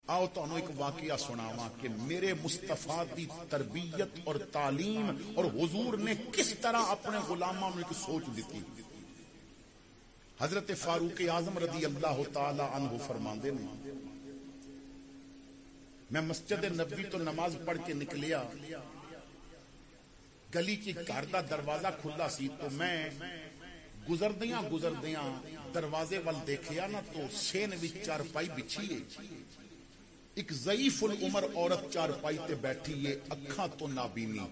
آؤ تانوں ایک واقعہ سناواں کہ میرے مصطفیٰ دی تربیت اور تعلیم اور حضور نے کس طرح اپنے غلاماں نوں ایک سوچ دیتی۔ حضرت فاروق اعظم رضی اللہ تعالی عنہ فرماندے نے میں مسجد نبوی تو نماز پڑھ کے نکلیا، گلی کی گھر دا دروازہ کھلا سی تو میں گزردیاں دروازے وال دیکھیا نا تو سین وچ چارپائی بچھی ہے، ایک ضعیف العمر عورت چارپائی تے بیٹھی ہے، اکھاں تو نابینی۔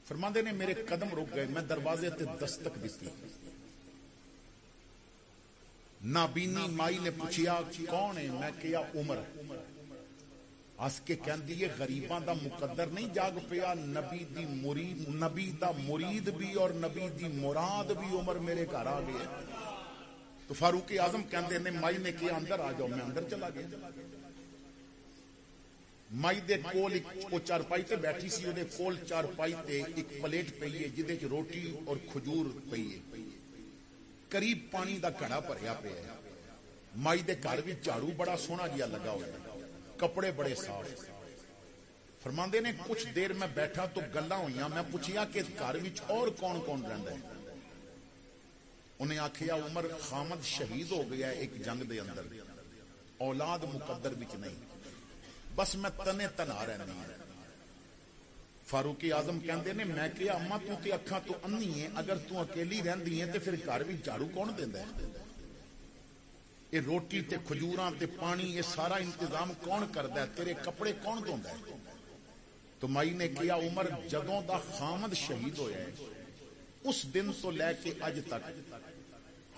فرماندے نے میرے قدم رک گئے، میں دروازے تے دستک دتی، نابینی مائی نے پوچھیا کون ہے؟ میں کہیا عمر۔ اس کے کہندی ہے غریباں دا مقدر نہیں جاگ پیا، نبی دا مرید بھی اور نبی دی مراد بھی عمر میرے گھر آ گئے۔ تو فاروق اعظم کہندے نے مائی نے کہا اندر آ جاؤ، میں اندر چلا گیا۔ مائی دے کول ایک چارپائی تے بیٹھی سی، اودے کول چارپائی تے ایک پلیٹ پئی ہے جدے چ روٹی اور کھجور پئی ہے، قریب پانی دا گھڑا بھریا پیا ہے۔ مائی دے گھر وچ جھاڑو بڑا سوہنا جیا لگا ہوا ہے، کپڑے بڑے صاف۔ فرماندے نے کچھ دیر میں بیٹھا تو گلاں ہوئیاں، میں پوچھیا کہ گھر وچ اور کون کون رہندا ہے؟ انہیں آکھیا عمر خامد شہید ہو گیا ہے ایک جنگ دے اندر، اولاد مقدر وچ نہیں، بس میں تنے تنہا رہنی ہے۔ فاروق اعظم کہندے نے میں کہ اما تو تے اکھاں تو انی ہے، اگر تو اکیلی رہندی ہے تے پھر گھر وچ جھاڑو کون دیندا ہے؟ یہ روٹی تے کھجوراں تے پانی یہ سارا انتظام کون کردا ہے؟ تیرے کپڑے کون دھوندا ہے؟ تو مائی نے کہا عمر جدوں دا خامد شہید ہویا ہے اس دن تو لے کے اج تک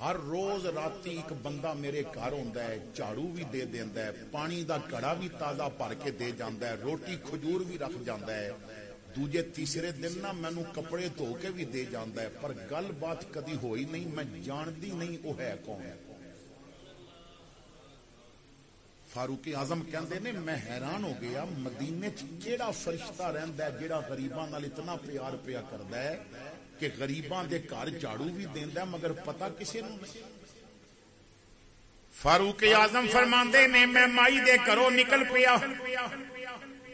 ہر روز راتی ایک بندہ میرے گھر ہوندا ہے، جھاڑو بھی دے دیندا ہے، پانی دا گھڑا بھی تازہ بھر کے دے جاندا ہے، روٹی کھجور بھی رکھ جاندا ہے، دوجے تیسرے دن نا مینوں کپڑے دھو کے بھی دے جاندا ہے، پر گل بات کدی ہوئی نہیں، میں جاندی نہیں وہ ہے کون ہے۔ فاروق اعظم کہندے نے میں حیران ہو گیا، مدینے چ کیڑا فرشتہ رہندا ہے جیڑا غریباں نال اتنا پیار پیا کردا ہے کہ غریباں دے گھر جھاڑو بھی دیندا ہے مگر پتہ کسے نوں نہیں۔ فاروق اعظم فرماندے نے میں مائی دے گھروں نکل پیا،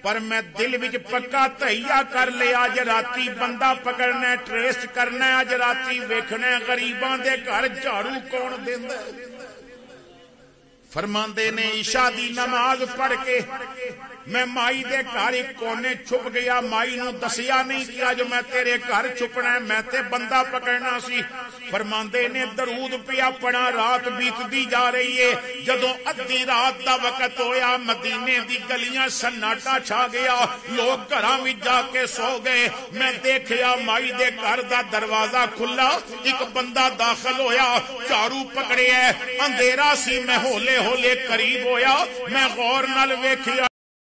پر میں دل وچ پکا تہیا کر لیا اج راتی بندہ پکڑنا ہے، ٹریس کرنا ہے، اج راتی ویکھنا ہے غریباں دے گھر جھاڑو کون دیندا ہے۔ فرماندے نے عشاء دی نماز پڑھ کے میں مائی دے گھر ایک کونے چھپ گیا، مائی نو دسیا نہیں کیا جو میں تیرے گھر چھپنا ہے، میں تے بندہ پکڑنا سی۔ فرماندے نے درود پیا پڑھا، رات بیتدی جا رہی ہے، جدوں ادھی رات دا وقت ہویا مدینے دی گلیاں سناٹا چھا گیا، لوگ گھراں وچ جا کے سو گئے۔ میں دیکھیا مائی دے گھر دا دروازہ کھلا، ایک بندہ داخل ہویا، جھاڑو پکڑیا، اندھیرا سی، میں ہولے ہولے قریب ہویا، میں غور نال ویکھیا